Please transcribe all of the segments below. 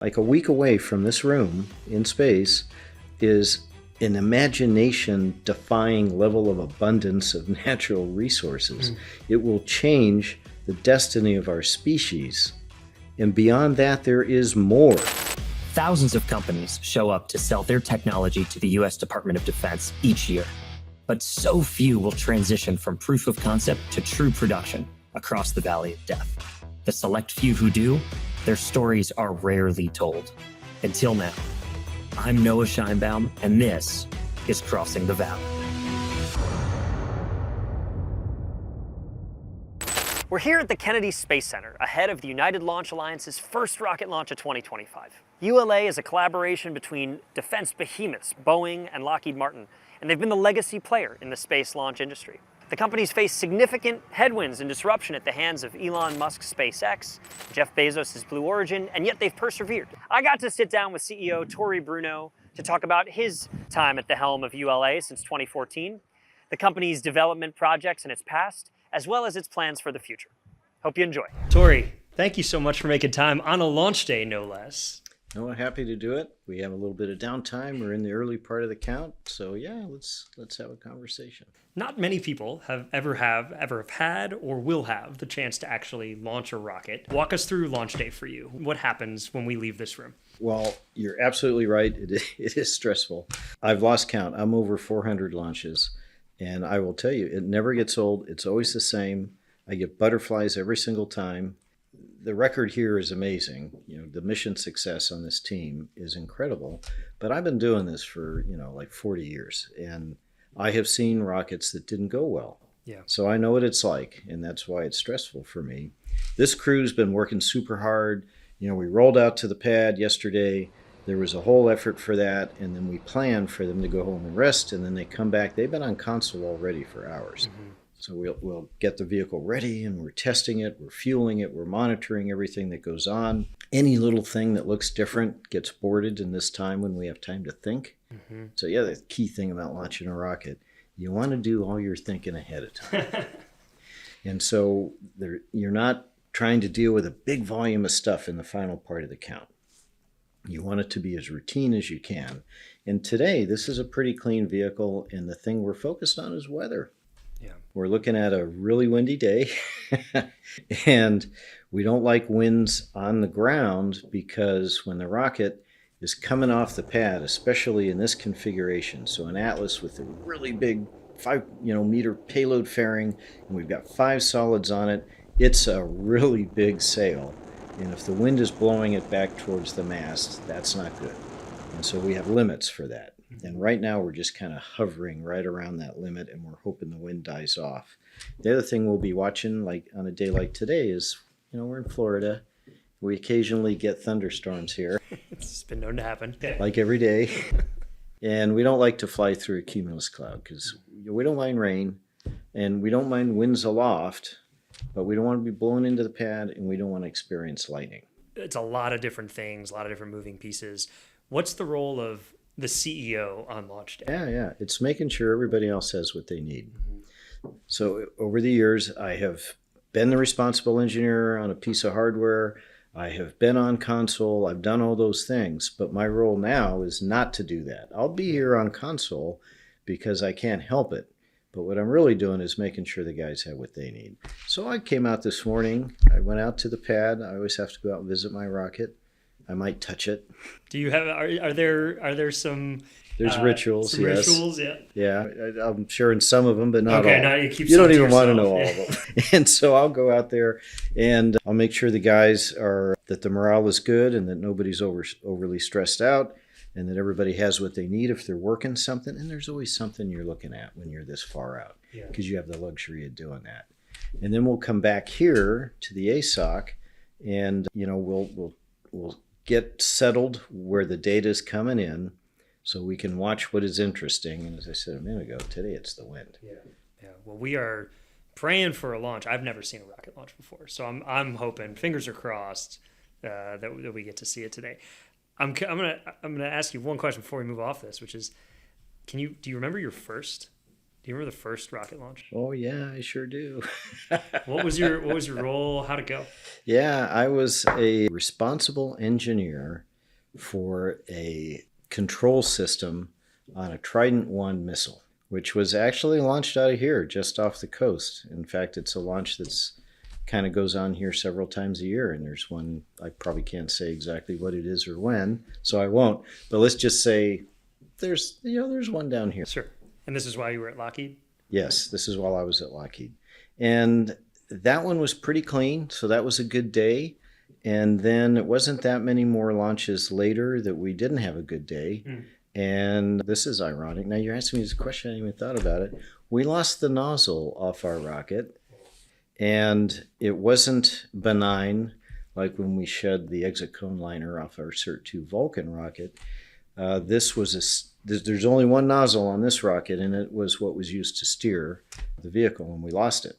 Like a week away from this room in space is an imagination-defying level of abundance of natural resources. It will change the destiny of our species. And beyond that, there is more. Thousands of companies show up to sell their technology to the U.S. Department of Defense each year. But so few will transition from proof of concept to true production across the valley of death. The select few who do, their stories are rarely told. Until now. I'm Noah Scheinbaum, and this is Crossing the Valley. We're here at the Kennedy Space Center, ahead of the United Launch Alliance's first rocket launch of 2025. ULA is a collaboration between defense behemoths Boeing and Lockheed Martin, and they've been the legacy player in the space launch industry. The companies face significant headwinds and disruption at the hands of Elon Musk's SpaceX, Jeff Bezos' Blue Origin, and yet they've persevered. I got to sit down with CEO Tory Bruno to talk about his time at the helm of ULA since 2014, the company's development projects and its past, as well as its plans for the future. Hope you enjoy. Tory, thank you so much for making time on a launch day, no less. No, I'm happy to do it. We have a little bit of downtime. We're in the early part of the count. So yeah, let's have a conversation. Not many people have ever had or will have the chance to actually launch a rocket. Walk us through launch day for you. What happens when we leave this room? Well, you're absolutely right. It is stressful. I've lost count. I'm over 400 launches. And I will tell you, it never gets old. It's always the same. I get butterflies every single time. The record here is amazing. You know, the mission success on this team is incredible. But I've been doing this for, like 40 years. And I have seen rockets that didn't go well. Yeah. So I know what it's like. And that's why it's stressful for me. This crew's been working super hard. We rolled out to the pad yesterday. There was a whole effort for that, and then we planned for them to go home and rest, and then they come back. They've been on console already for hours. Mm-hmm. So we'll get the vehicle ready, and we're testing it, we're fueling it, we're monitoring everything that goes on. Any little thing that looks different gets boarded in this time when we have time to think. Mm-hmm. So yeah, the key thing about launching a rocket, you want to do all your thinking ahead of time. And so you're not trying to deal with a big volume of stuff in the final part of the count. You want it to be as routine as you can. And today, this is a pretty clean vehicle, and the thing we're focused on is weather. Yeah. We're looking at a really windy day, and we don't like winds on the ground because when the rocket is coming off the pad, especially in this configuration, so an Atlas with a really big 5-meter payload fairing, and we've got 5 solids on it, it's a really big sail. And if the wind is blowing it back towards the mast, that's not good. And so we have limits for that. And right now we're just kind of hovering right around that limit, and we're hoping the wind dies off. The other thing we'll be watching, like on a day like today, is, we're in Florida. We occasionally get thunderstorms here. It's been known to happen. Like every day. And we don't like to fly through a cumulus cloud because we don't mind rain, and we don't mind winds aloft. But we don't want to be blown into the pad, and we don't want to experience lightning. It's a lot of different things, a lot of different moving pieces. What's the role of the CEO on launch day? Yeah. It's making sure everybody else has what they need. Mm-hmm. So over the years, I have been the responsible engineer on a piece of hardware. I have been on console. I've done all those things. But my role now is not to do that. I'll be here on console because I can't help it. But what I'm really doing is making sure the guys have what they need. So I came out this morning. I went out to the pad. I always have to go out and visit my rocket. I might touch it. Do you have? Are there some? There's rituals. Some yes. Rituals. Yeah. Yeah. I'm sure in some of them, but not all. Okay. Now you don't even want to know all of them. And so I'll go out there and I'll make sure the guys that the morale is good and that nobody's overly stressed out. And that everybody has what they need if they're working something. And there's always something you're looking at when you're this far out because you have the luxury of doing that. And then we'll come back here to the ASOC and, we'll get settled where the data is coming in so we can watch what is interesting. And as I said a minute ago, today it's the wind. Yeah. Well, we are praying for a launch. I've never seen a rocket launch before. So I'm hoping, fingers are crossed, that we get to see it today. I'm gonna ask you one question before we move off this, which is, do you remember your first? Do you remember the first rocket launch? Oh yeah, I sure do. What was your role? How'd it go? Yeah, I was a responsible engineer for a control system on a Trident 1 missile, which was actually launched out of here, just off the coast. In fact, it's a launch that's kind of goes on here several times a year, and there's one, I probably can't say exactly what it is or when, so I won't, but let's just say there's one down here. Sure. And this is why you were at Lockheed? Yes, this is while I was at Lockheed. And that one was pretty clean, so that was a good day. And then it wasn't that many more launches later that we didn't have a good day. And this is ironic. Now you're asking me this question, I hadn't even thought about it. We lost the nozzle off our rocket, and it wasn't benign like when we shed the exit cone liner off our Cert 2 Vulcan rocket. There's only one nozzle on this rocket, and it was what was used to steer the vehicle, and we lost it.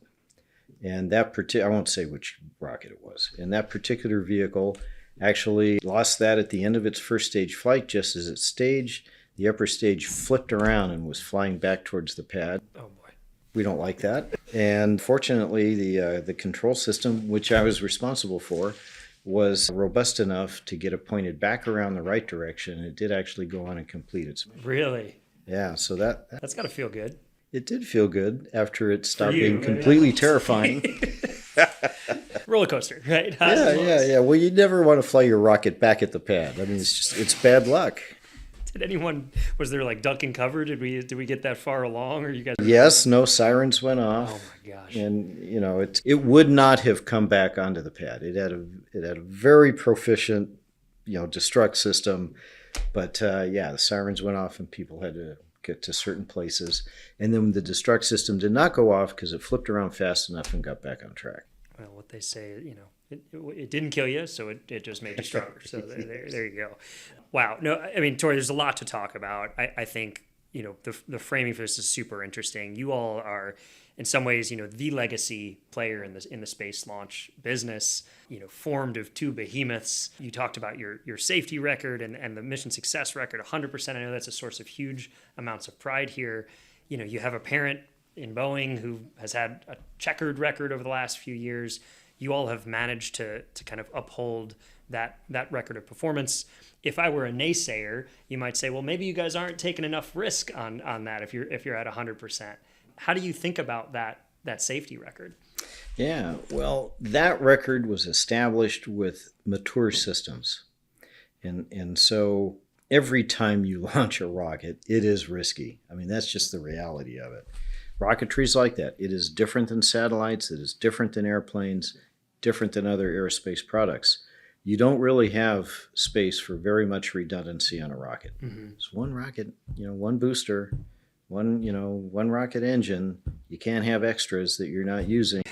And that I won't say which rocket it was. And that particular vehicle actually lost that at the end of its first stage flight. Just as it staged, the upper stage flipped around and was flying back towards the pad. Oh boy. We don't like that. And fortunately, the control system, which I was responsible for, was robust enough to get it pointed back around the right direction. It did actually go on and complete its mission. Really? Yeah, so That's got to feel good. it did feel good after it stopped you, being completely terrifying. Roller coaster, right? Yeah. Well, you never want to fly your rocket back at the pad. I mean, it's bad luck. Was there like duck and cover? Did we get that far along, or you guys? Yes, no sirens went off. Oh my gosh! And it would not have come back onto the pad. It had a very proficient, destruct system, but the sirens went off and people had to get to certain places. And then the destruct system did not go off because it flipped around fast enough and got back on track. Well, what they say, it didn't kill you, so it just made you stronger. So there you go. Wow. No, I mean, Tory, there's a lot to talk about. I think, the framing for this is super interesting. You all are, in some ways, the legacy player in the space launch business, formed of two behemoths. You talked about your safety record and the mission success record, 100%. I know that's a source of huge amounts of pride here. You have a parent in Boeing who has had a checkered record over the last few years. You all have managed to kind of uphold that record of performance. If I were a naysayer, you might say, well, maybe you guys aren't taking enough risk on that if you're at 100%. How do you think about that safety record? Yeah, well, that record was established with mature systems. And so every time you launch a rocket, it is risky. I mean, that's just the reality of it. Rocketry's like that. It is different than satellites. It is different than airplanes, different than other aerospace products. You don't really have space for very much redundancy on a rocket. Mm-hmm. It's one rocket, one booster, one rocket engine. You can't have extras that you're not using.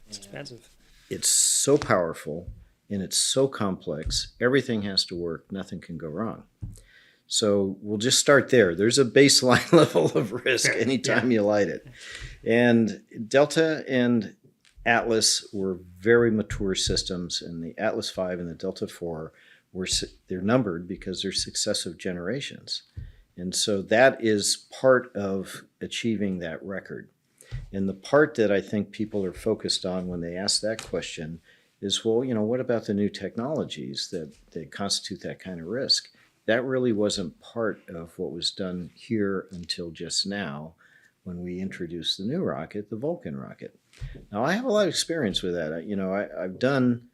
It's expensive. It's so powerful and it's so complex. Everything has to work. Nothing can go wrong. So we'll just start there. There's a baseline level of risk anytime you light it. And Delta and Atlas were very mature systems, and the Atlas V and the Delta IV they're numbered because they're successive generations. And so that is part of achieving that record. And the part that I think people are focused on when they ask that question is, well, what about the new technologies that constitute that kind of risk? That really wasn't part of what was done here until just now when we introduced the new rocket, the Vulcan rocket. Now, I have a lot of experience with that. I've done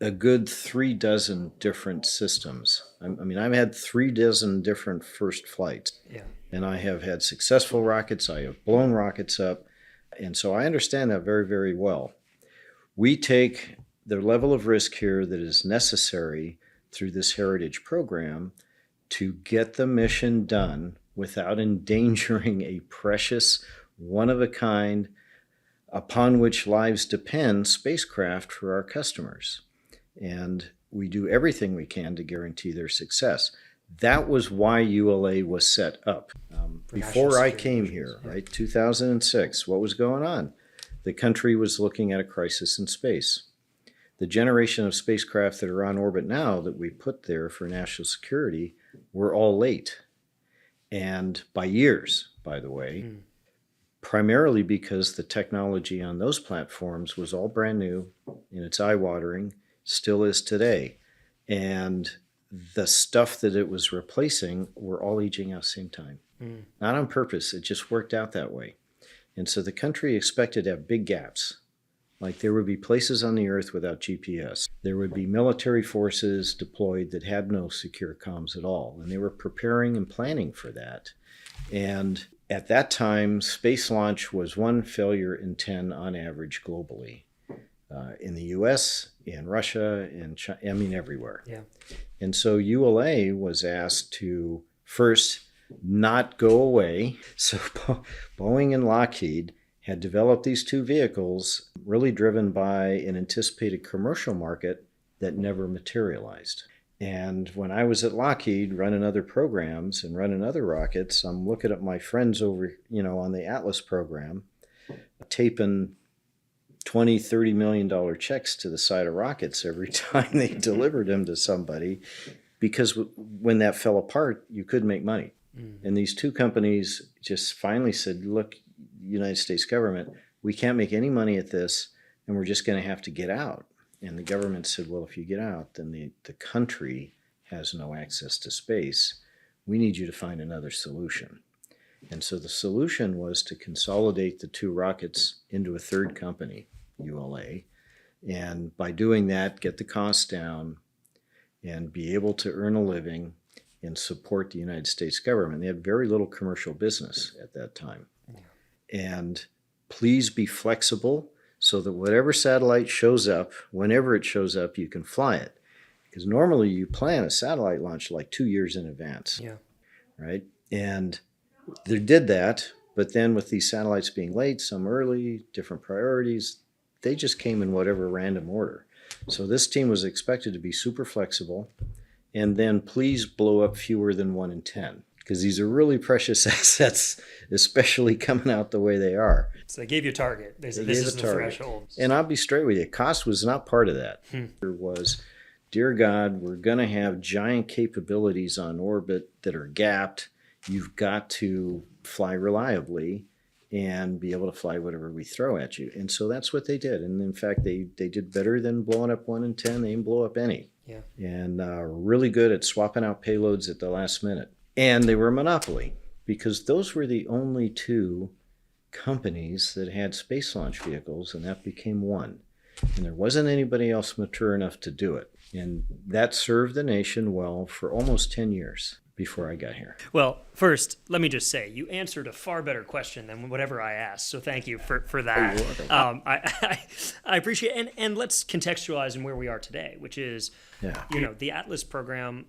a good 36 different systems. I've had 36 different first flights. Yeah. And I have had successful rockets. I have blown rockets up. And so I understand that very, very well. We take the level of risk here that is necessary through this heritage program to get the mission done without endangering a precious, one-of-a-kind, upon which lives depend, spacecraft for our customers. And we do everything we can to guarantee their success. That was why ULA was set up. Before I came here, right, 2006, what was going on? The country was looking at a crisis in space. The generation of spacecraft that are on orbit now that we put there for national security were all late. And by years, by the way, primarily because the technology on those platforms was all brand new and it's eye-watering, still is today. And the stuff that it was replacing were all aging out at the same time. Not on purpose, it just worked out that way. And so the country expected to have big gaps. Like there would be places on the earth without GPS. There would be military forces deployed that had no secure comms at all. And they were preparing and planning for that. And at that time, space launch was 1 failure in 10 on average globally. In the US, in Russia, in China, I mean everywhere. Yeah. And so ULA was asked to first not go away. So Boeing and Lockheed had developed these two vehicles really driven by an anticipated commercial market that never materialized. And when I was at Lockheed running other programs and running other rockets, I'm looking at my friends over, on the Atlas program, taping $20-30 million checks to the side of rockets every time they delivered them to somebody, because when that fell apart, you couldn't make money. And these two companies just finally said, look, United States government, we can't make any money at this, and we're just going to have to get out. And the government said, well, if you get out, then the country has no access to space. We need you to find another solution. And so the solution was to consolidate the two rockets into a third company, ULA, and by doing that, get the costs down and be able to earn a living and support the United States government. They had very little commercial business at that time. And please be flexible so that whatever satellite shows up, whenever it shows up, you can fly it. Because normally you plan a satellite launch like 2 years in advance. Yeah. Right? And they did that, but then with these satellites being late, some early, different priorities, they just came in whatever random order. So this team was expected to be super flexible, and then please blow up fewer than 1 in 10, because these are really precious assets, especially coming out the way they are. So they gave you a target. They said, this is the threshold. And I'll be straight with you, cost was not part of that. There was, dear God, we're going to have giant capabilities on orbit that are gapped. You've got to fly reliably and be able to fly whatever we throw at you. And so that's what they did. And in fact, they did better than blowing up 1 in 10. They didn't blow up any. Yeah. And really good at swapping out payloads at the last minute. And they were a monopoly because those were the only two companies that had space launch vehicles, and that became one. And there wasn't anybody else mature enough to do it. And that served the nation well for almost 10 years before I got here. Well, first, let me just say, you answered a far better question than whatever I asked, so thank you for that. I appreciate it. And let's contextualize in where we are today, which is, the Atlas program,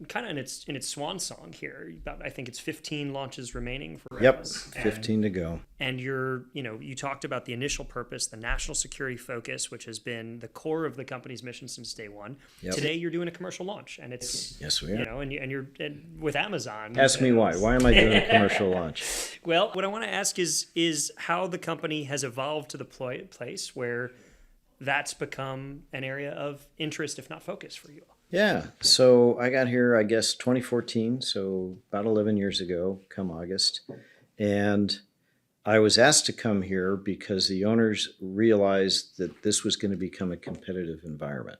kind of in its swan song here. I think it's 15 launches remaining for Atlas. Yep, 15 to go. And you talked about the initial purpose, the national security focus, which has been the core of the company's mission since day one. Yep. Today, you're doing a commercial launch, and it's yes, we are. And you're with Amazon. Ask me why. Why am I doing a commercial launch? Well, what I want to ask is how the company has evolved to the place where that's become an area of interest, if not focus, for you all. Yeah, so I got here, I guess, 2014, so about 11 years ago, come August. And I was asked to come here because the owners realized that this was going to become a competitive environment.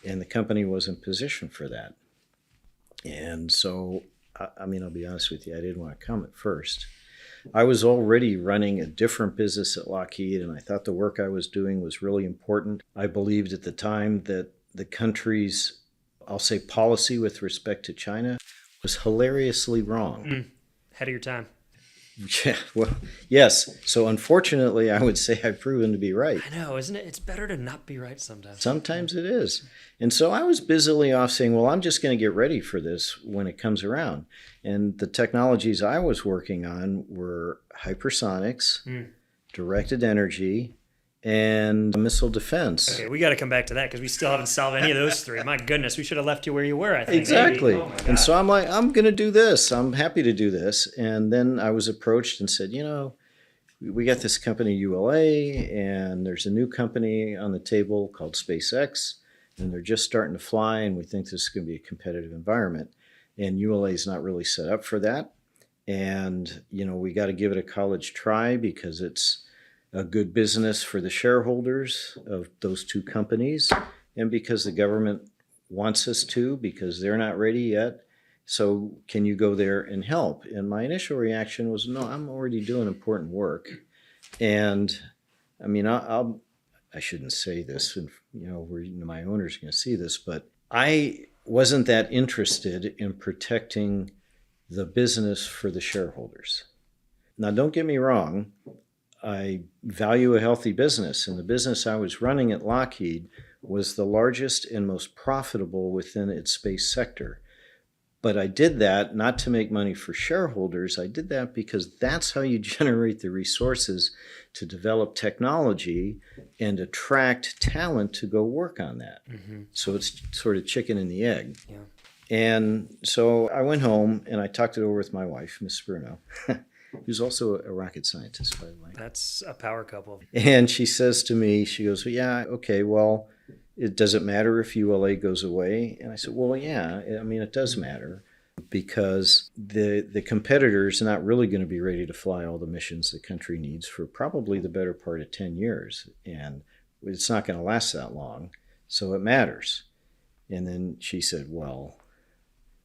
And the company wasn't positioned for that. And so, I'll be honest with you, I didn't want to come at first. I was already running a different business at Lockheed, and I thought the work I was doing was really important. I believed at the time that the country's, I'll say, policy with respect to China was hilariously wrong. Ahead of your time. Yeah, well, yes. So unfortunately, I would say I've proven to be right. I know, isn't it? It's better to not be right sometimes. Sometimes it is. And so I was busily off saying, well, I'm just going to get ready for this when it comes around. And the technologies I was working on were hypersonics, directed energy, and missile defense. Okay, we got to come back to that because we still haven't solved any of those three. My goodness, we should have left you where you were, I think. Exactly. Oh and so I'm like, I'm going to do this. I'm happy to do this. And then I was approached and said, we got this company ULA, and there's a new company on the table called SpaceX, and they're just starting to fly, and we think this is going to be a competitive environment. And ULA is not really set up for that. And, we got to give it a college try because it's a good business for the shareholders of those two companies, and because the government wants us to because they're not ready yet. So can you go there and help? And my initial reaction was, no, I'm already doing important work. And I mean, I shouldn't say this, and my owner's going to see this, but I wasn't that interested in protecting the business for the shareholders. Now, don't get me wrong. I value a healthy business, and the business I was running at Lockheed was the largest and most profitable within its space sector. But I did that not to make money for shareholders. I did that because that's how you generate the resources to develop technology and attract talent to go work on that. Mm-hmm. So it's sort of chicken and the egg. Yeah. And so I went home and I talked it over with my wife, Miss Bruno, who's also a rocket scientist, by the way. That's a power couple. And she says to me, she goes, well, yeah, okay, well, does it matter if ULA goes away? And I said, well, yeah, I mean, it does matter because the competitors are not really going to be ready to fly all the missions the country needs for probably the better part of 10 years. And it's not going to last that long. So it matters. And then she said, well,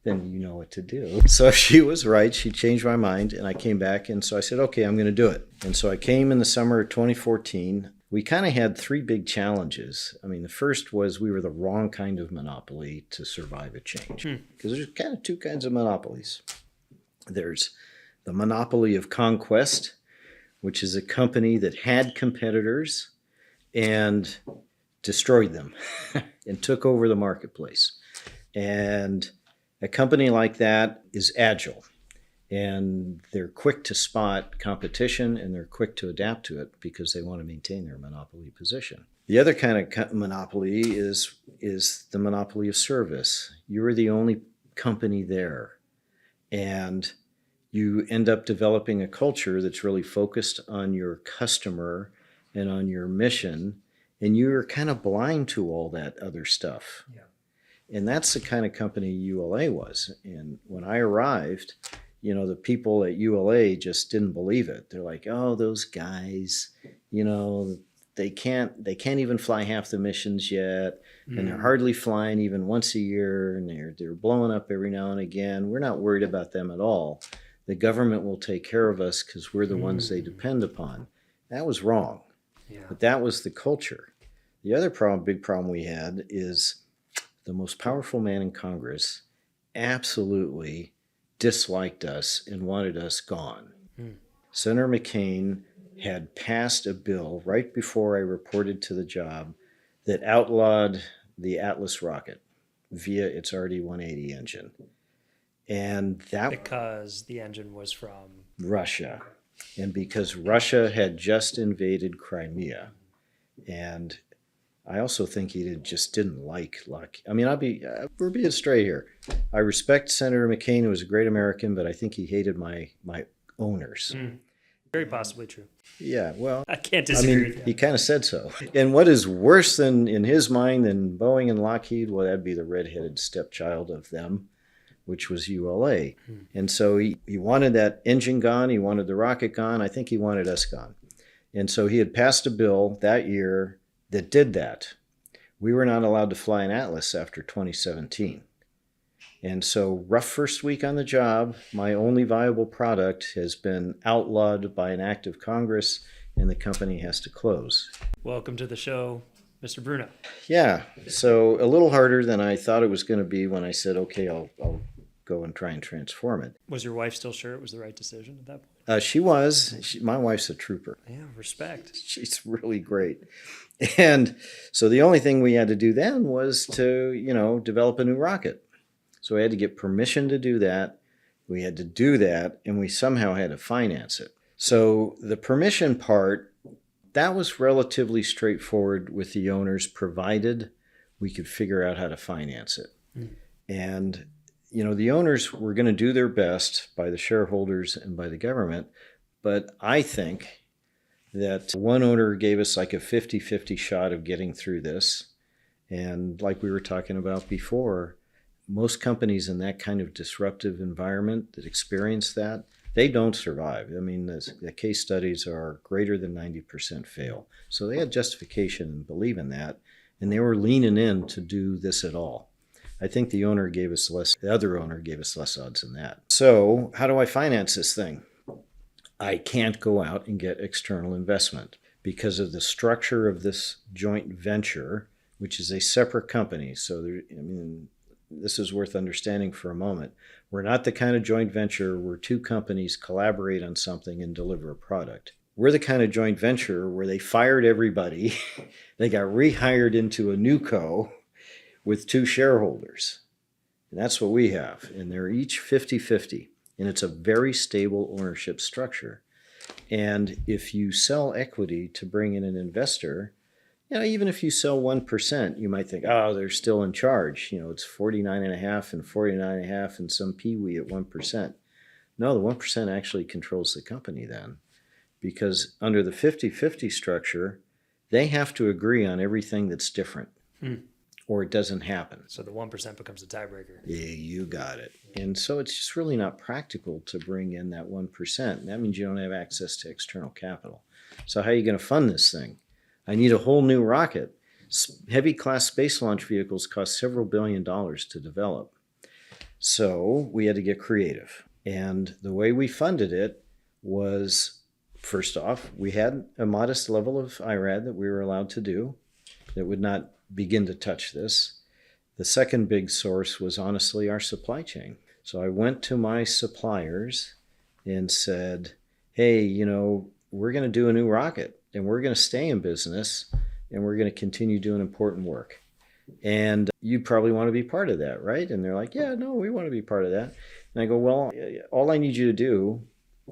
then you know what to do. So she was right. She changed my mind. And I came back. And so I said, okay, I'm going to do it. And so I came in the summer of 2014. We kind of had three big challenges. I mean, the first was we were the wrong kind of monopoly to survive a change. Because there's kind of two kinds of monopolies. There's the monopoly of conquest, which is a company that had competitors and destroyed them and took over the marketplace. And a company like that is agile. And they're quick to spot competition and they're quick to adapt to it because they want to maintain their monopoly position. The other kind of monopoly is the monopoly of service. You're the only company there. And you end up developing a culture that's really focused on your customer and on your mission. And you're kind of blind to all that other stuff. Yeah. And that's the kind of company ULA was. And when I arrived, the people at ULA just didn't believe it. They're like, oh, those guys, they can't even fly half the missions yet. And they're hardly flying even once a year. And they're blowing up every now and again. We're not worried about them at all. The government will take care of us because we're the ones they depend upon. That was wrong. Yeah. But that was the culture. The other big problem we had is the most powerful man in Congress absolutely disliked us and wanted us gone. Senator McCain had passed a bill right before I reported to the job that outlawed the Atlas rocket via its RD-180 engine. And that because the engine was from Russia. And because Russia had just invaded Crimea. And I also think he just didn't like Lockheed. I mean, we're being straight here. I respect Senator McCain, who was a great American, but I think he hated my owners. Very possibly true. Yeah, well, I can't disagree with that. He kind of said so. And what is worse than, in his mind, than Boeing and Lockheed? Well, that'd be the redheaded stepchild of them, which was ULA. And so he wanted that engine gone. He wanted the rocket gone. I think he wanted us gone. And so he had passed a bill that year that did that. We were not allowed to fly an Atlas after 2017. And so rough first week on the job, my only viable product has been outlawed by an act of Congress and the company has to close. Welcome to the show, Mr. Bruno. Yeah, so a little harder than I thought it was going to be when I said, okay, I'll go and try and transform it. Was your wife still sure it was the right decision at that point? She was. My wife's a trooper. Yeah, respect. She's really great. And so the only thing we had to do then was to, develop a new rocket. So we had to get permission to do that. We had to do that, and we somehow had to finance it. So the permission part, that was relatively straightforward with the owners, provided we could figure out how to finance it. And the owners were going to do their best by the shareholders and by the government, but I think that one owner gave us like a 50-50 shot of getting through this. And like we were talking about before, most companies in that kind of disruptive environment that experience that, they don't survive. I mean, the case studies are greater than 90% fail. So they had justification and believe in that, and they were leaning in to do this at all. I think the other owner gave us less odds than that. So how do I finance this thing? I can't go out and get external investment because of the structure of this joint venture, which is a separate company. So this is worth understanding for a moment. We're not the kind of joint venture where two companies collaborate on something and deliver a product. We're the kind of joint venture where they fired everybody. They got rehired into a new co with two shareholders. And that's what we have. And they're each 50-50. And it's a very stable ownership structure. And if you sell equity to bring in an investor, even if you sell 1%, you might think, oh, they're still in charge. It's 49.5 and 49.5 and some peewee at 1%. No, the 1% actually controls the company then. Because under the 50-50 structure, they have to agree on everything that's different. Or it doesn't happen. So the 1% becomes a tiebreaker. Yeah, you got it. And so it's just really not practical to bring in that 1%. And that means you don't have access to external capital. So how are you going to fund this thing? I need a whole new rocket. Heavy class space launch vehicles cost several $billion to develop. So we had to get creative. And the way we funded it was, first off, we had a modest level of IRAD that we were allowed to do that would not begin to touch this. The second big source was honestly our supply chain. So I went to my suppliers and said, hey, we're going to do a new rocket and we're going to stay in business and we're going to continue doing important work. And you probably want to be part of that, right? And they're like, yeah, no, we want to be part of that. And I go, well, all I need you to do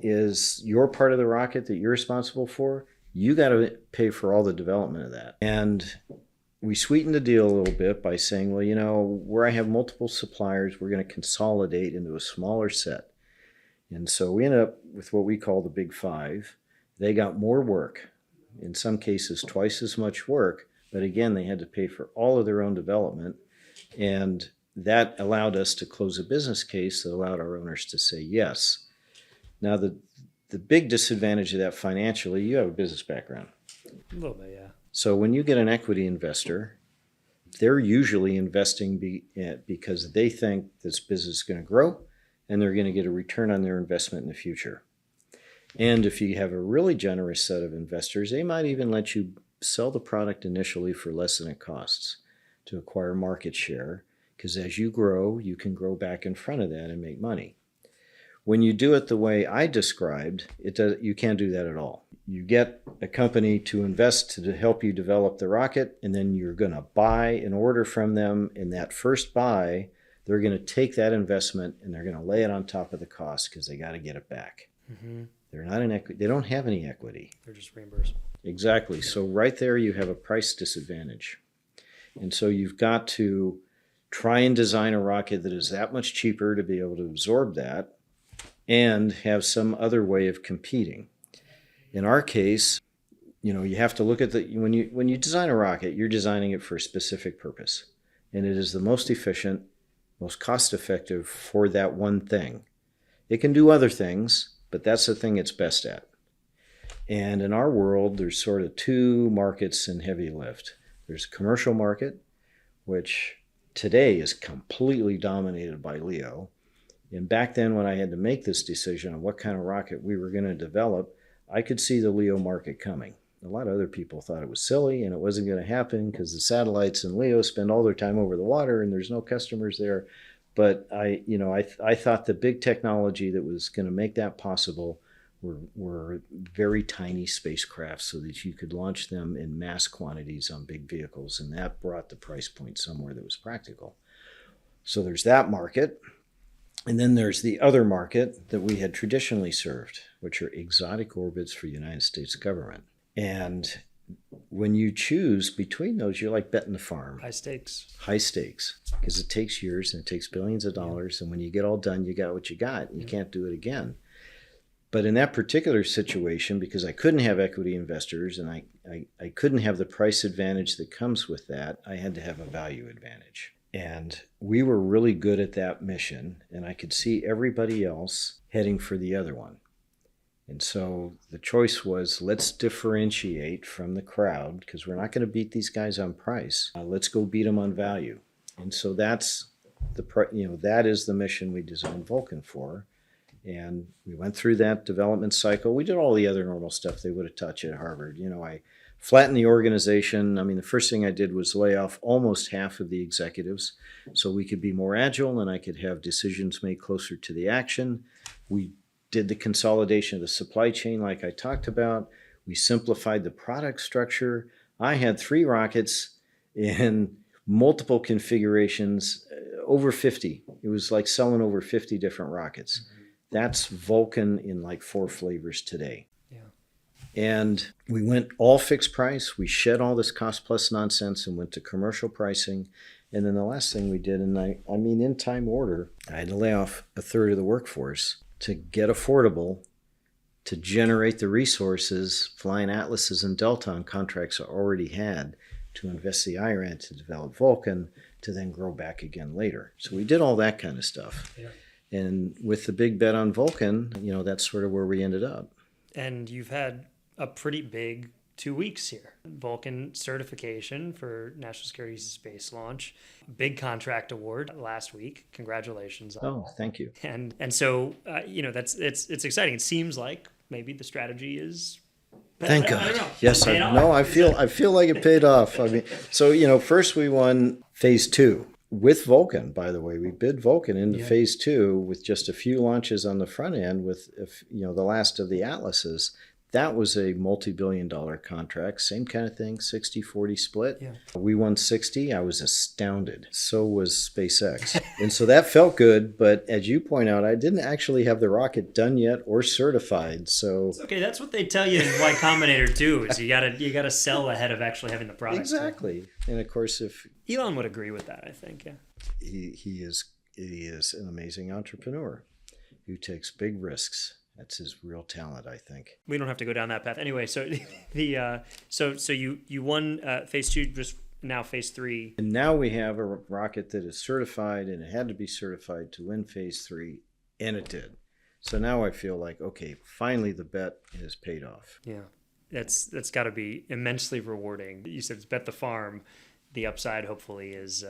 is your part of the rocket that you're responsible for, you got to pay for all the development of that. And we sweetened the deal a little bit by saying, well, where I have multiple suppliers, we're going to consolidate into a smaller set. And so we ended up with what we call the Big Five. They got more work, in some cases twice as much work, but again, they had to pay for all of their own development. And that allowed us to close a business case that allowed our owners to say yes. Now, the big disadvantage of that financially, you have a business background. A little bit, yeah. So when you get an equity investor, they're usually investing because they think this business is going to grow and they're going to get a return on their investment in the future. And if you have a really generous set of investors, they might even let you sell the product initially for less than it costs to acquire market share, because as you grow, you can grow back in front of that and make money. When you do it the way I described, you can't do that at all. You get a company to invest to help you develop the rocket, and then you're going to buy an order from them. In that first buy, they're going to take that investment and they're going to lay it on top of the cost because they got to get it back. Mm-hmm. They're not in equity. They don't have any equity. They're just reimbursable. Exactly. So right there, you have a price disadvantage. And so you've got to try and design a rocket that is that much cheaper to be able to absorb that and have some other way of competing. In our case, you have to look at when you design a rocket, you're designing it for a specific purpose. And it is the most efficient, most cost-effective for that one thing. It can do other things, but that's the thing it's best at. And in our world, there's sort of two markets in heavy lift. There's a commercial market, which today is completely dominated by LEO. And back then, when I had to make this decision on what kind of rocket we were going to develop, I could see the LEO market coming. A lot of other people thought it was silly and it wasn't going to happen because the satellites in LEO spend all their time over the water and there's no customers there. But I thought the big technology that was going to make that possible were very tiny spacecraft so that you could launch them in mass quantities on big vehicles. And that brought the price point somewhere that was practical. So there's that market. And then there's the other market that we had traditionally served, which are exotic orbits for the United States government. And when you choose between those, you're like betting the farm. High stakes. High stakes, because it takes years and it takes billions of dollars. And when you get all done, you got what you got. And you can't do it again. But in that particular situation, because I couldn't have equity investors and I couldn't have the price advantage that comes with that, I had to have a value advantage. And we were really good at that mission, and I could see everybody else heading for the other one. And so the choice was, let's differentiate from the crowd, because we're not going to beat these guys on price. Let's go beat them on value. And so that's that is the mission we designed Vulcan for. And we went through that development cycle. We did all the other normal stuff they would have taught you at Harvard. I flattened the organization. I mean, the first thing I did was lay off almost half of the executives so we could be more agile and I could have decisions made closer to the action. We did the consolidation of the supply chain like I talked about. We simplified the product structure. I had 3 rockets in multiple configurations, over 50. It was like selling over 50 different rockets. That's Vulcan in like 4 flavors today. Yeah. And we went all fixed price. We shed all this cost plus nonsense and went to commercial pricing. And then the last thing we did, and I mean in time order, I had to lay off a third of the workforce to get affordable, to generate the resources flying Atlases and Delta on contracts I already had, to invest the IRAD to develop Vulcan, to then grow back again later. So we did all that kind of stuff. Yeah. And with the big bet on Vulcan, that's sort of where we ended up. And you've had a pretty big 2 weeks here. Vulcan certification for National Security Space Launch, big contract award last week. Congratulations. Oh, thank you. And so it's exciting. It seems like maybe the strategy is. Thank I God. don't know. Yes, I feel like it paid off. I mean, so first we won phase 2 with Vulcan. By the way, we bid Vulcan into phase 2 with just a few launches on the front end with the last of the Atlases. That was a multi-billion-dollar contract. Same kind of thing, 60-40 split. Yeah. We won 60. I was astounded. So was SpaceX. And so that felt good. But as you point out, I didn't actually have the rocket done yet or certified. So it's okay. That's what they tell you in Y Combinator too. Is you gotta sell ahead of actually having the product. Exactly. And of course, if Elon would agree with that, I think. Yeah. He is an amazing entrepreneur who takes big risks. That's his real talent, I think. We don't have to go down that path anyway. So so you won phase 2, just now phase 3. And now we have a rocket that is certified, and it had to be certified to win phase 3, and it did. So now I feel like, okay, finally the bet has paid off. Yeah, that's got to be immensely rewarding. You said it's bet the farm. The upside, hopefully, is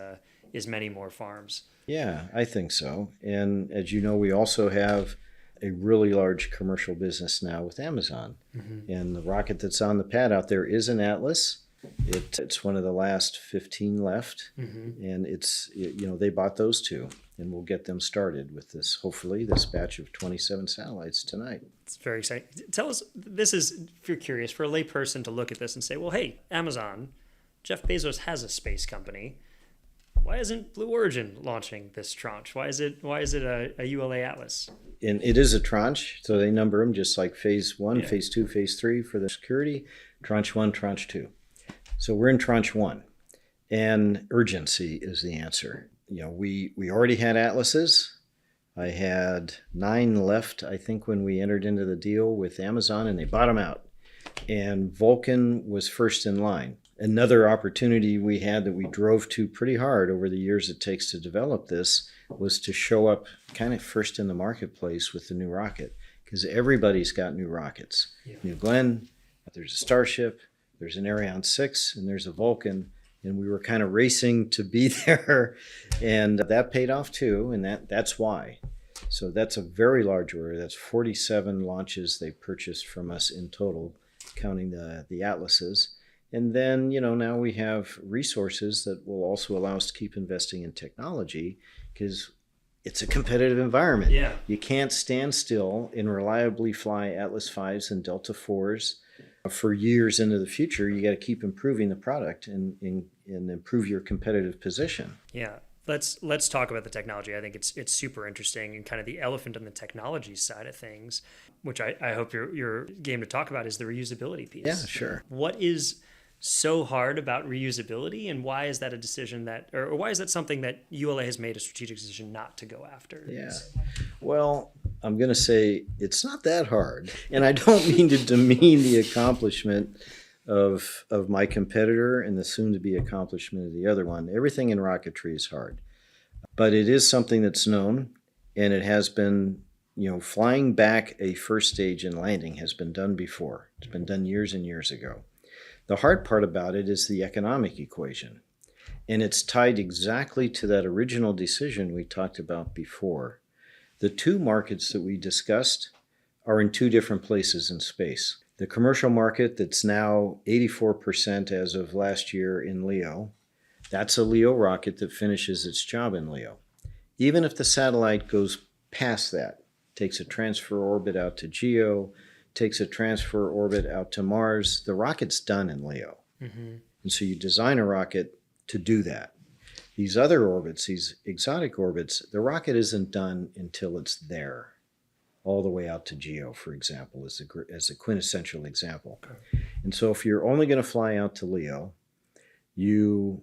many more farms. Yeah, I think so. And as you know, we also have a really large commercial business now with Amazon. Mm-hmm. And the rocket that's on the pad out there is an Atlas. It's one of the last 15 left. Mm-hmm. And they bought those 2, and we'll get them started with this, hopefully, this batch of 27 satellites tonight. It's very exciting. Tell us, this is, if you're curious, for a layperson to look at this and say, well, hey, Amazon, Jeff Bezos has a space company. Why isn't Blue Origin launching this tranche? Why is it a ULA Atlas? And it is a tranche, so they number them just like phase 1, phase 2, phase 3 for the security, tranche 1, tranche 2. So we're in tranche 1, and urgency is the answer. We already had Atlases. I had 9 left, I think, when we entered into the deal with Amazon, and they bought them out. And Vulcan was first in line. Another opportunity we had that we drove to pretty hard over the years it takes to develop this was to show up kind of first in the marketplace with the new rocket, because everybody's got new rockets. Yeah. New Glenn, there's a Starship, there's an Ariane 6, and there's a Vulcan, and we were kind of racing to be there, and that paid off too, and that's why. So that's a very large order. That's 47 launches they purchased from us in total, counting the Atlases. And then, now we have resources that will also allow us to keep investing in technology, because it's a competitive environment. Yeah. You can't stand still and reliably fly Atlas 5s and Delta 4s for years into the future. You got to keep improving the product and improve your competitive position. Yeah. Let's talk about the technology. I think it's super interesting, and kind of the elephant on the technology side of things, which I hope you're game to talk about, is the reusability piece. Yeah, sure. What is so hard about reusability, and why is that a decision or why is that something that ULA has made a strategic decision not to go after? Yeah. Well, I'm going to say it's not that hard, and I don't mean to demean the accomplishment of my competitor and the soon-to-be accomplishment of the other one. Everything in rocketry is hard, but it is something that's known, and it has been, flying back a first stage and landing has been done before. It's been done years and years ago. The hard part about it is the economic equation. And it's tied exactly to that original decision we talked about before. The two markets that we discussed are in two different places in space. The commercial market that's now 84% as of last year in LEO, that's a LEO rocket that finishes its job in LEO. Even if the satellite goes past that, takes a transfer orbit out to GEO, takes a transfer orbit out to Mars, the rocket's done in LEO. Mm-hmm. And so you design a rocket to do that. These other orbits, these exotic orbits, the rocket isn't done until it's there, all the way out to GEO, for example, as a quintessential example. Okay. And so if you're only going to fly out to LEO, you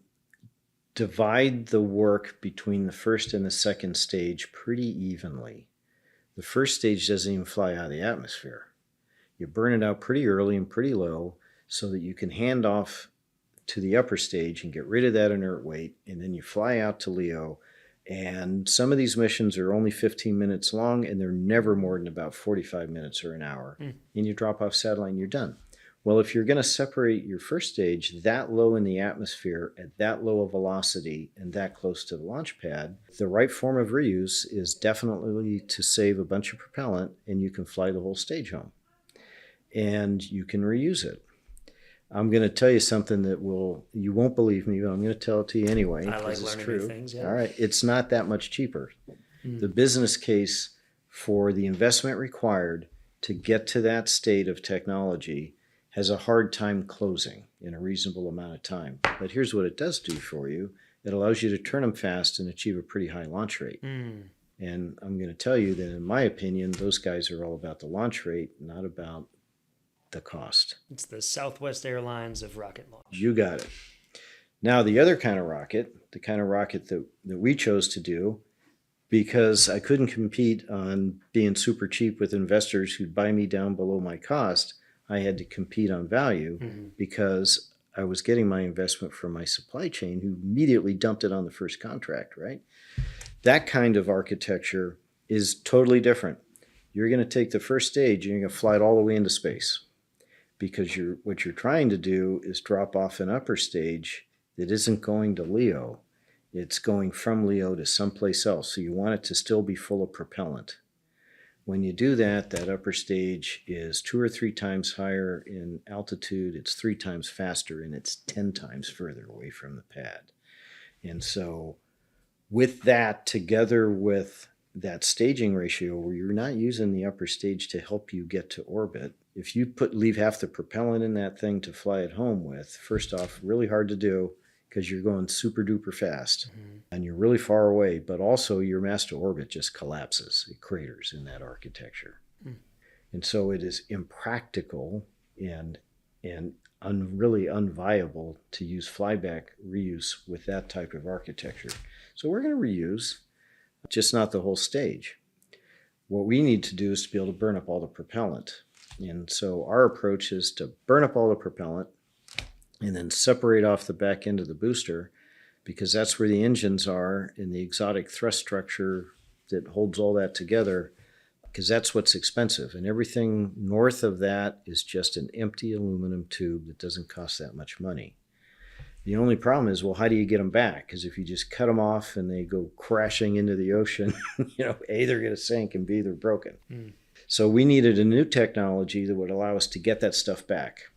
divide the work between the first and the second stage pretty evenly. The first stage doesn't even fly out of the atmosphere. You burn it out pretty early and pretty low so that you can hand off to the upper stage and get rid of that inert weight, and then you fly out to LEO. And some of these missions are only 15 minutes long, and they're never more than about 45 minutes or an hour. And you drop off satellite and you're done. Well, if you're going to separate your first stage that low in the atmosphere at that low a velocity and that close to the launch pad, the right form of reuse is definitely to save a bunch of propellant, and you can fly the whole stage home. And you can reuse it. I'm going to tell you something that you won't believe me, but I'm going to tell it to you anyway. I like learning new things. Yeah. All right. It's not that much cheaper. The business case for the investment required to get to that state of technology has a hard time closing in a reasonable amount of time. But here's what it does do for you. It allows you to turn them fast and achieve a pretty high launch rate. And I'm going to tell you that, in my opinion, those guys are all about the launch rate, not about the cost. It's the Southwest Airlines of rocket launch. You got it. Now, the other kind of rocket, the kind of rocket that we chose to do, because I couldn't compete on being super cheap with investors who'd buy me down below my cost, I had to compete on value because I was getting my investment from my supply chain, who immediately dumped it on the first contract, right? That kind of architecture is totally different. You're going to take the first stage and you're going to fly it all the way into space, because what you're trying to do is drop off an upper stage that isn't going to LEO. It's going from LEO to someplace else. So you want it to still be full of propellant. When you do that, that upper stage is 2 or 3 times higher in altitude, it's 3 times faster, and it's 10 times further away from the pad. And so with that, together with that staging ratio where you're not using the upper stage to help you get to orbit, if you leave half the propellant in that thing to fly it home with, first off, really hard to do because you're going super duper fast and you're really far away, but also your mass to orbit just collapses. It craters in that architecture. And so it is impractical and really unviable to use flyback reuse with that type of architecture. So we're going to reuse, just not the whole stage. What we need to do is to be able to burn up all the propellant. And so our approach is to burn up all the propellant and then separate off the back end of the booster, because that's where the engines are in the exotic thrust structure that holds all that together, because that's what's expensive. And everything north of that is just an empty aluminum tube that doesn't cost that much money. The only problem is, well, how do you get them back? Because if you just cut them off and they go crashing into the ocean, A, they're going to sink, and B, they're broken. So we needed a new technology that would allow us to get that stuff back.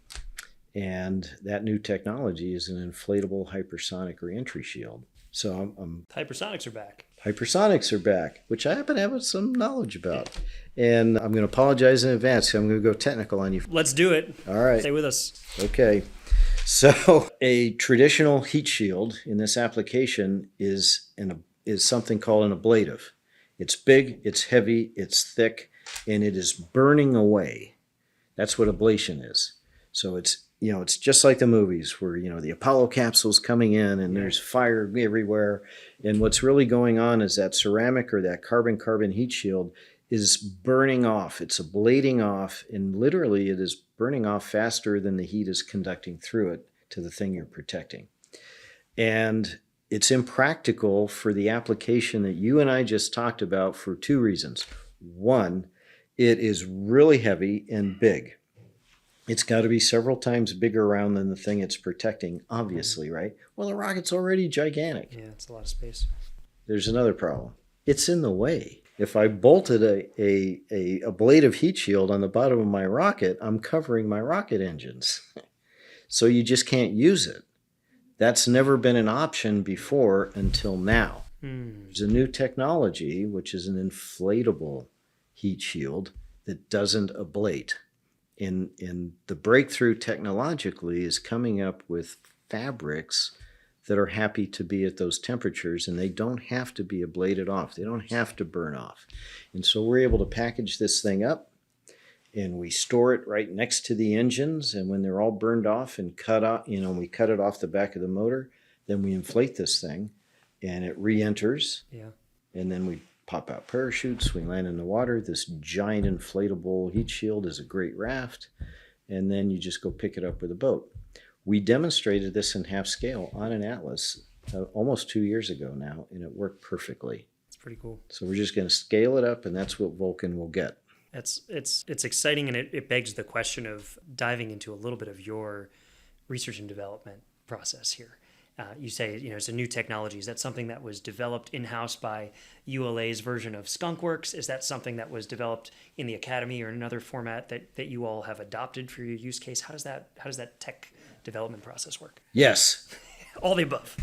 And that new technology is an inflatable hypersonic reentry shield. So Hypersonics are back. Hypersonics are back, which I happen to have some knowledge about. And I'm going to apologize in advance. I'm going to go technical on you. Let's do it. All right. Stay with us. Okay. So a traditional heat shield in this application is something called an ablative. It's big, it's heavy, it's thick, and it is burning away. That's what ablation is. So it's just like the movies where, the Apollo capsule's coming in and there's fire everywhere. And what's really going on is that ceramic or that carbon-carbon heat shield is burning off. It's ablating off, and literally it is burning off faster than the heat is conducting through it to the thing you're protecting. And it's impractical for the application that you and I just talked about for 2 reasons. One, it is really heavy and big. It's got to be several times bigger around than the thing it's protecting, obviously, right? Well, the rocket's already gigantic. Yeah, it's a lot of space. There's another problem. It's in the way. If I bolted a blade of heat shield on the bottom of my rocket, I'm covering my rocket engines. So you just can't use it. That's never been an option before until now. There's a new technology, which is an inflatable heat shield that doesn't ablate. And the breakthrough technologically is coming up with fabrics that are happy to be at those temperatures, and they don't have to be ablated off. They don't have to burn off. And so we're able to package this thing up, and we store it right next to the engines, and when they're all burned off and cut off, we cut it off the back of the motor, then we inflate this thing, and it re-enters. Yeah. And then we pop out parachutes, we land in the water. This giant inflatable heat shield is a great raft, and then you just go pick it up with a boat. We demonstrated this in half scale on an Atlas almost 2 years ago now, and it worked perfectly. It's pretty cool. So we're just going to scale it up, and that's what Vulcan will get. It's exciting, and it begs the question of diving into a little bit of your research and development process here. You say, it's a new technology. Is that something that was developed in-house by ULA's version of Skunkworks? Is that something that was developed in the academy or in another format that you all have adopted for your use case? How does that tech development process work? Yes. All the above.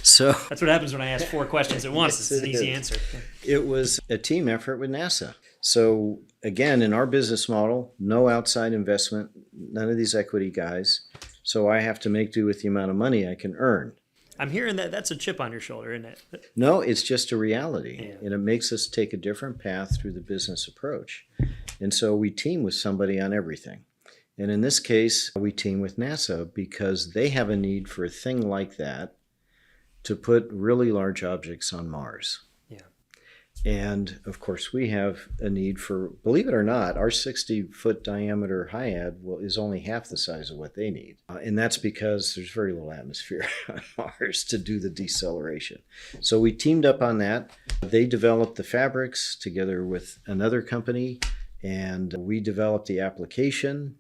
So That's what happens when I ask 4 questions at once. It's an easy answer. it was a team effort with NASA. So again, in our business model, no outside investment, none of these equity guys. So I have to make do with the amount of money I can earn. I'm hearing that's a chip on your shoulder, isn't it? No, it's just a reality. Yeah. And it makes us take a different path through the business approach. And so we team with somebody on everything. And in this case, we team with NASA because they have a need for a thing like that to put really large objects on Mars. Yeah. And of course, we have a need for, believe it or not, our 60-foot diameter HIAD is only half the size of what they need. And that's because there's very little atmosphere on Mars to do the deceleration. So we teamed up on that. They developed the fabrics together with another company, and we developed the application.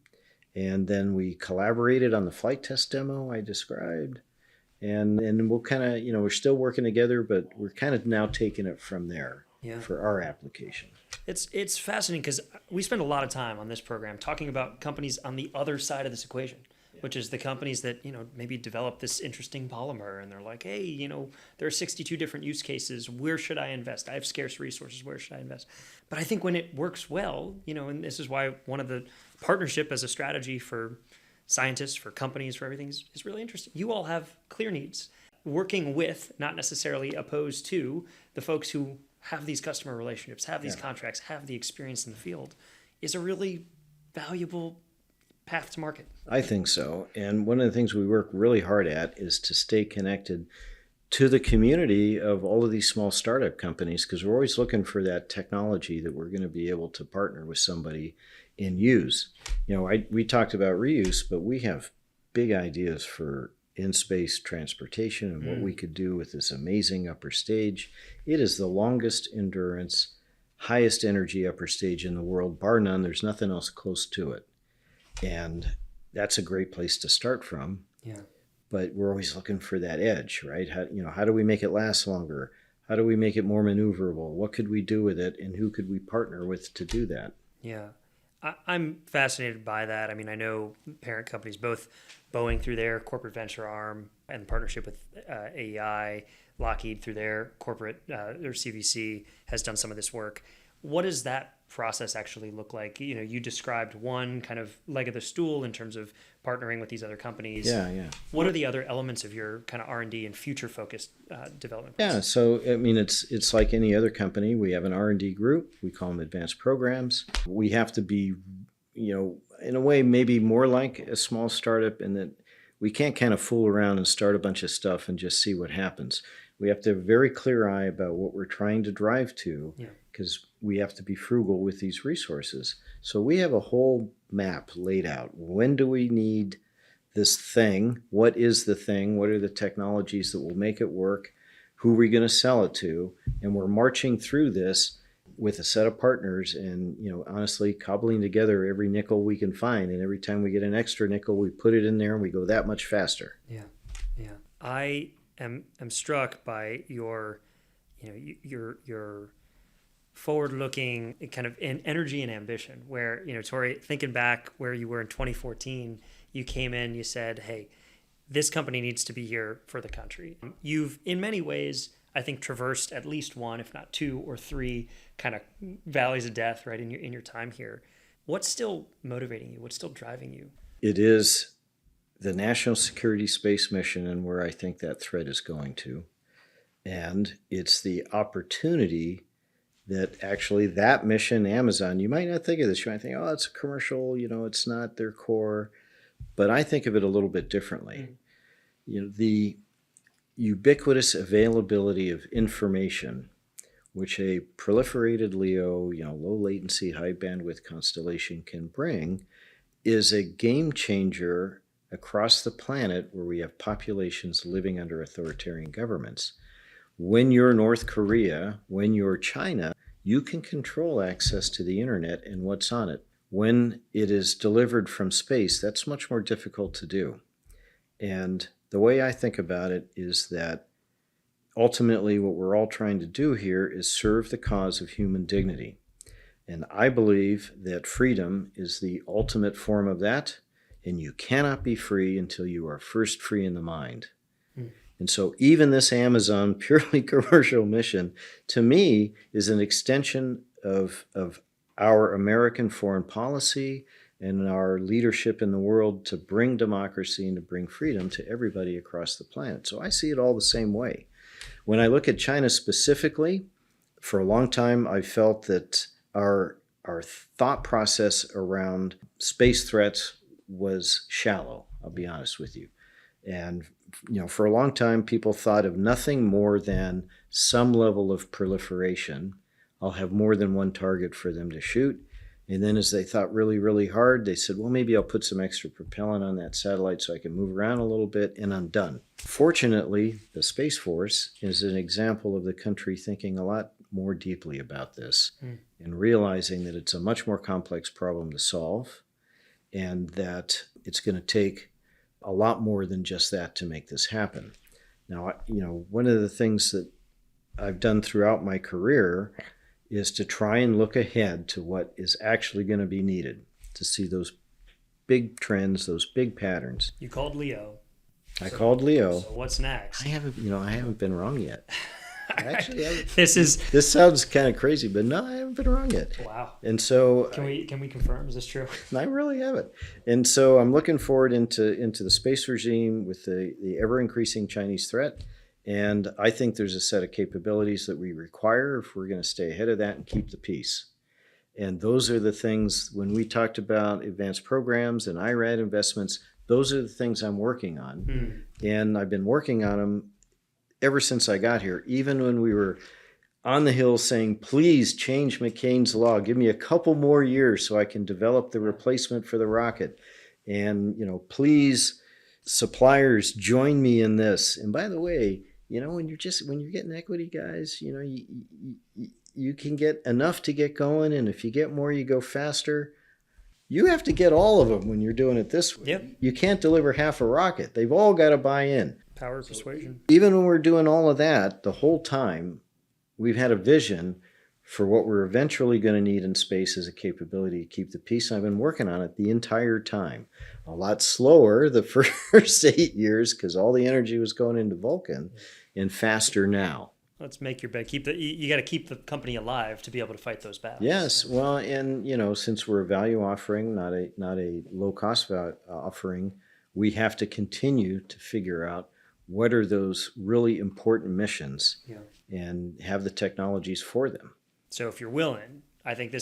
And then we collaborated on the flight test demo I described. And we'll kind of, we're still working together, but we're kind of now taking it from there. Yeah. For our application. It's fascinating because we spend a lot of time on this program talking about companies on the other side of this equation, which is the companies that, maybe develop this interesting polymer and they're like, hey, there are 62 different use cases. Where should I invest? I have scarce resources. Where should I invest? But I think when it works well, and this is why one of the partnership as a strategy for scientists, for companies, for everything is really interesting. You all have clear needs. Working with, not necessarily opposed to, the folks who have these customer relationships, have these contracts, have the experience in the field, is a really valuable path to market. I think so. And one of the things we work really hard at is to stay connected to the community of all of these small startup companies, because we're always looking for that technology that we're going to be able to partner with somebody and use. We talked about reuse, but we have big ideas for in-space transportation and what we could do with this amazing upper stage. It is the longest endurance, highest energy upper stage in the world, bar none. There's nothing else close to it. And that's a great place to start from. Yeah. But we're always looking for that edge, right? How do we make it last longer? How do we make it more maneuverable? What could we do with it? And who could we partner with to do that? Yeah. I'm fascinated by that. I mean, I know parent companies, both Boeing through their corporate venture arm and partnership with AEI, Lockheed through their corporate, their CVC has done some of this work. What does that process actually look like? You described one kind of leg of the stool in terms of partnering with these other companies. Yeah. What are the other elements of your kind of R&D and future-focused development process? Yeah, so it's like any other company. We have an R&D group. We call them advanced programs. We have to be, in a way, maybe more like a small startup in that we can't kind of fool around and start a bunch of stuff and just see what happens. We have to have a very clear eye about what we're trying to drive to, because we have to be frugal with these resources. So we have a whole map laid out. When do we need this thing? What is the thing? What are the technologies that will make it work? Who are we going to sell it to? And we're marching through this with a set of partners and, honestly, cobbling together every nickel we can find. And every time we get an extra nickel, we put it in there and we go that much faster. Yeah. Yeah. I am struck by your forward-looking kind of energy and ambition where, Tory, thinking back where you were in 2014, you came in, you said, hey, this company needs to be here for the country. You've, in many ways, I think, traversed at least one, if not two or three kind of valleys of death, right, in your time here. What's still motivating you? What's still driving you? It is the national security space mission and where I think that threat is going to. And it's the opportunity that actually that mission, Amazon, you might not think of this. You might think, oh, it's a commercial, it's not their core. But I think of it a little bit differently. The ubiquitous availability of information, which a proliferated LEO, low latency, high bandwidth constellation can bring, is a game changer across the planet where we have populations living under authoritarian governments. When you're North Korea, when you're China, you can control access to the internet and what's on it. When it is delivered from space, that's much more difficult to do. And the way I think about it is that ultimately what we're all trying to do here is serve the cause of human dignity. And I believe that freedom is the ultimate form of that, and you cannot be free until you are first free in the mind. And so even this Amazon purely commercial mission, to me, is an extension of our American foreign policy and our leadership in the world to bring democracy and to bring freedom to everybody across the planet. So I see it all the same way. When I look at China specifically, for a long time I felt that our thought process around space threats was shallow, I'll be honest with you. And for a long time, people thought of nothing more than some level of proliferation. I'll have more than one target for them to shoot. And then as they thought really, really hard, they said, well, maybe I'll put some extra propellant on that satellite so I can move around a little bit, and I'm done. Fortunately, the Space Force is an example of the country thinking a lot more deeply about this and realizing that it's a much more complex problem to solve and that it's going to take a lot more than just that to make this happen. Now, one of the things that I've done throughout my career is to try and look ahead to what is actually going to be needed to see those big trends, those big patterns. You called Leo. I called Leo. So what's next? I haven't been wrong yet. Actually, this sounds kind of crazy, but no, I haven't been wrong yet. Wow. And so can we confirm? Is this true? I really haven't. And so I'm looking forward into the space regime with the ever increasing Chinese threat. And I think there's a set of capabilities that we require if we're going to stay ahead of that and keep the peace. And those are the things, when we talked about advanced programs and IRAD investments, those are the things I'm working on. And I've been working on them ever since I got here, even when we were on the Hill saying, please change McCain's law, give me a couple more years so I can develop the replacement for the rocket. And, please, suppliers, join me in this. And by the way, when you're getting equity, guys, you can get enough to get going. And if you get more, you go faster. You have to get all of them when you're doing it this way. Yep. You can't deliver half a rocket. They've all got to buy in. Power of persuasion. Even when we're doing all of that, the whole time, we've had a vision for what we're eventually going to need in space as a capability to keep the peace. I've been working on it the entire time. A lot slower the first 8 years because all the energy was going into Vulcan, and faster now. Let's make your bed. You got to keep the company alive to be able to fight those battles. Yes, well, and since we're a value offering, not a low cost offering, we have to continue to figure out what are those really important missions and have the technologies for them. So if you're willing, I think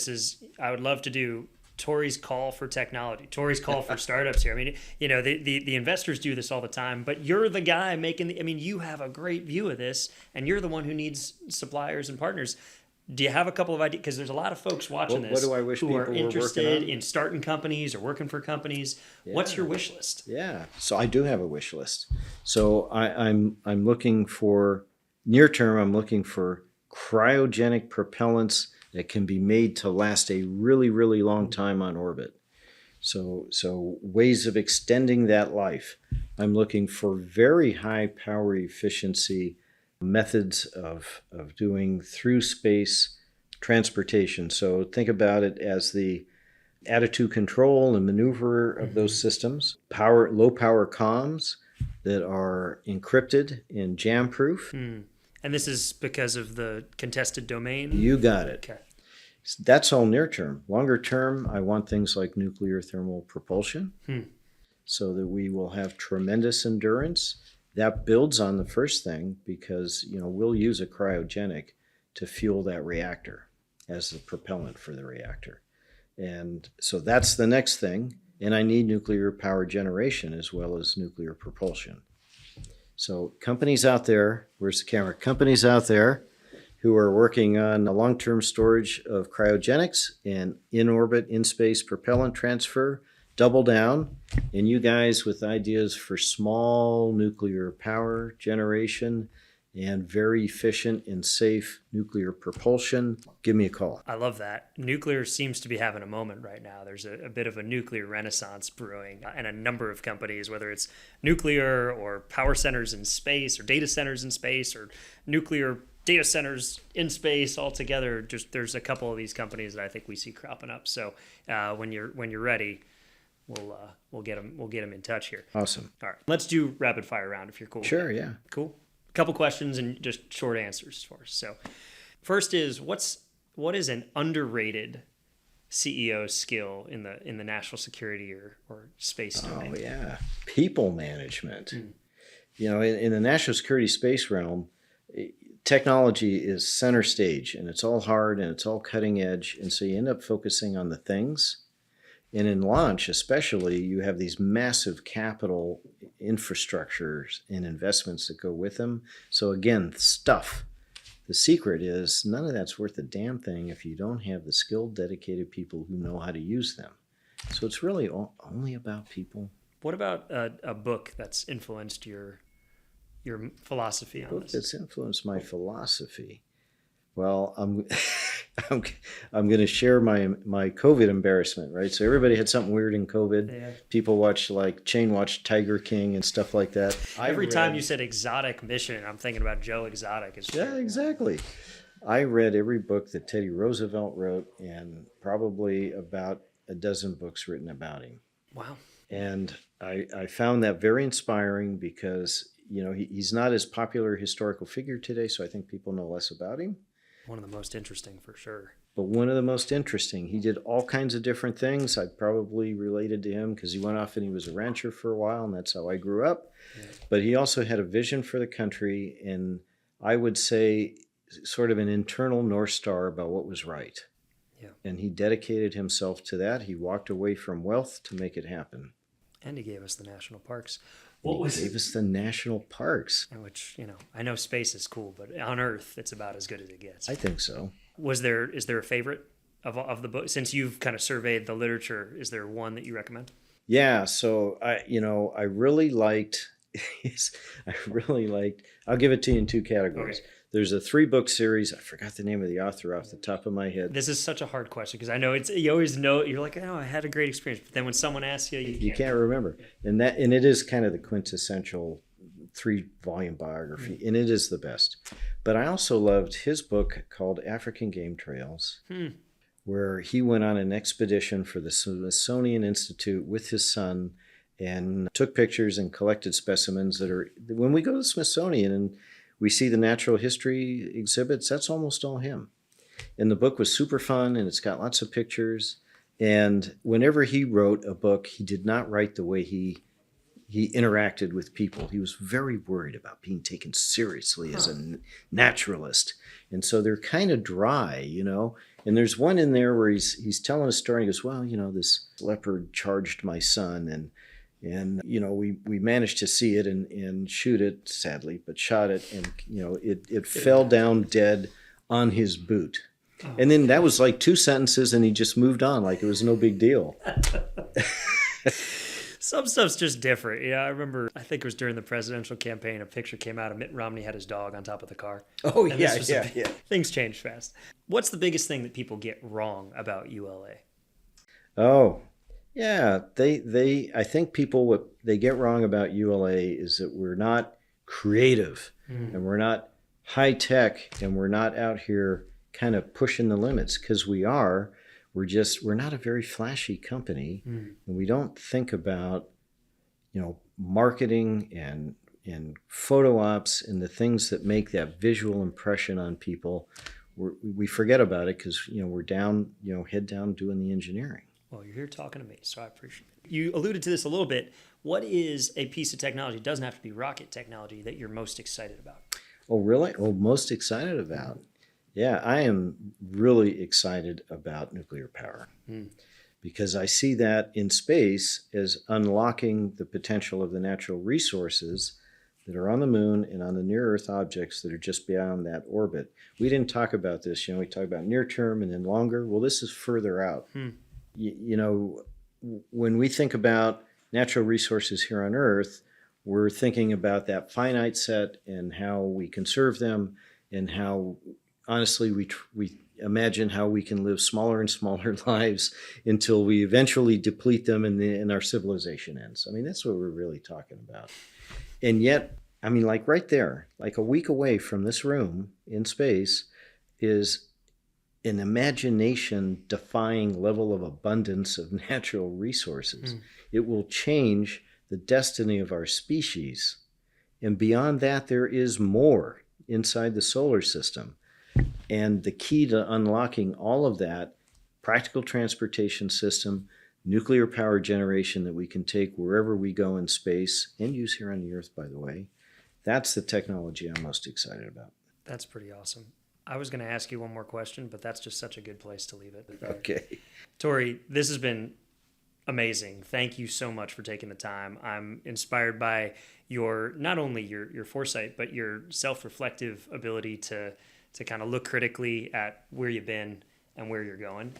I would love to do Tory's call for technology, Tory's call for startups here. I mean, the investors do this all the time, but you're the guy making you have a great view of this and you're the one who needs suppliers and partners. Do you have a couple of ideas? Because there's a lot of folks watching this what do I wish who are people were interested working on? in starting companies or working for companies. Yeah. What's your wish list? Yeah, so I do have a wish list. So I'm looking for, near term, I'm looking for cryogenic propellants that can be made to last a really, really long time on orbit. So ways of extending that life. I'm looking for very high power efficiency methods of doing through space transportation. So think about it as the attitude control and maneuver of those systems, low power comms that are encrypted and jam proof. And this is because of the contested domain? You got it. Okay. That's all near term. Longer term, I want things like nuclear thermal propulsion so that we will have tremendous endurance. That builds on the first thing because, we'll use a cryogenic to fuel that reactor as the propellant for the reactor. And so that's the next thing. And I need nuclear power generation as well as nuclear propulsion. So companies out there, where's the camera? Companies out there who are working on the long-term storage of cryogenics and in-orbit, in-space propellant transfer, double down. And you guys with ideas for small nuclear power generation and very efficient and safe nuclear propulsion, give me a call. I love that. Nuclear seems to be having a moment right now. There's a bit of a nuclear renaissance brewing, and a number of companies, whether it's nuclear or power centers in space or data centers in space or nuclear data centers in space altogether. Just there's a couple of these companies that I think we see cropping up. So when you're ready, we'll get them in touch here. Awesome. All right, let's do rapid fire round if you're cool. Sure, yeah. Cool. A couple questions and just short answers for us. So first is what is an underrated CEO skill in the national security or space domain? Oh yeah, people management. In the national security space realm, technology is center stage, and it's all hard and it's all cutting edge, and so you end up focusing on the things. And in launch, especially, you have these massive capital infrastructures and investments that go with them. So again, stuff. The secret is none of that's worth a damn thing if you don't have the skilled, dedicated people who know how to use them. So it's really only about people. What about a book that's influenced your philosophy on this? That's influenced my philosophy. Well, I'm going to share my COVID embarrassment, right? So everybody had something weird in COVID. Yeah. People chain watch Tiger King and stuff like that. Every time you said exotic mission, I'm thinking about Joe Exotic. Yeah, exactly. I read every book that Teddy Roosevelt wrote and probably about a dozen books written about him. Wow. And I found that very inspiring because, he's not as popular a historical figure today, so I think people know less about him. One of the most interesting for sure. But one of the most interesting. He did all kinds of different things. I probably related to him because he went off and he was a rancher for a while, and that's how I grew up. Yeah. But he also had a vision for the country, and I would say sort of an internal North Star about what was right. Yeah. And he dedicated himself to that. He walked away from wealth to make it happen. And he gave us the national parks. He gave us the national parks. Which, I know space is cool, but on Earth, it's about as good as it gets. I think so. Is there a favorite of the book? Since you've kind of surveyed the literature, is there one that you recommend? Yeah, so I really liked, I'll give it to you in two categories. Okay. There's a 3-book series. I forgot the name of the author off the top of my head. This is such a hard question because I know you always know, you're like, I had a great experience. But then when someone asks you, you can't remember. And it is kind of the quintessential 3-volume biography, and it is the best. But I also loved his book called African Game Trails, where he went on an expedition for the Smithsonian Institute with his son and took pictures and collected specimens that are, when we go to the Smithsonian and we see the natural history exhibits, that's almost all him. And the book was super fun, and it's got lots of pictures. And whenever he wrote a book, he did not write the way he interacted with people. He was very worried about being taken seriously as a naturalist. And so they're kind of dry, And there's one in there where he's telling a story. And he goes, well, this leopard charged my son, and we managed to see it and shoot it, sadly, but shot it, and it fell down dead on his boot. Oh. And then that was like 2 sentences, and he just moved on like it was no big deal. Some stuff's just different. Yeah, I remember, I think it was during the presidential campaign, a picture came out of Mitt Romney had his dog on top of the car. Oh, And yeah, this was yeah, yeah. Things change fast. What's the biggest thing that people get wrong about ULA? Oh, yeah. I think people, what they get wrong about ULA is that we're not creative and we're not high tech and we're not out here kind of pushing the limits, because we're not a very flashy company, and we don't think about, marketing and photo ops and the things that make that visual impression on people. We forget about it because, we're down, head down doing the engineering. Well, you're here talking to me, so I appreciate it. You alluded to this a little bit. What is a piece of technology, it doesn't have to be rocket technology, that you're most excited about? Oh, really? Oh, most excited about? Yeah, I am really excited about nuclear power because I see that in space as unlocking the potential of the natural resources that are on the moon and on the near-Earth objects that are just beyond that orbit. We didn't talk about this. We talk about near term and then longer. Well, this is further out. When we think about natural resources here on Earth, we're thinking about that finite set and how we conserve them, and how, honestly, we imagine how we can live smaller and smaller lives until we eventually deplete them and our civilization ends. I mean, that's what we're really talking about. And yet, I mean, like right there, like a week away from this room in space is an imagination-defying level of abundance of natural resources. It will change the destiny of our species. And beyond that, there is more inside the solar system. And the key to unlocking all of that, practical transportation system, nuclear power generation that we can take wherever we go in space and use here on the Earth, by the way, that's the technology I'm most excited about. That's pretty awesome. I was going to ask you one more question, but that's just such a good place to leave it. Okay. Tory, this has been amazing. Thank you so much for taking the time. I'm inspired by your, not only your foresight, but your self-reflective ability to kind of look critically at where you've been and where you're going,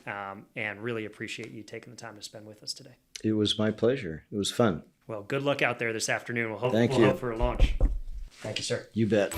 and really appreciate you taking the time to spend with us today. It was my pleasure. It was fun. Well, good luck out there this afternoon. We'll hope, Thank you. hope for a launch. Thank you, sir. You bet.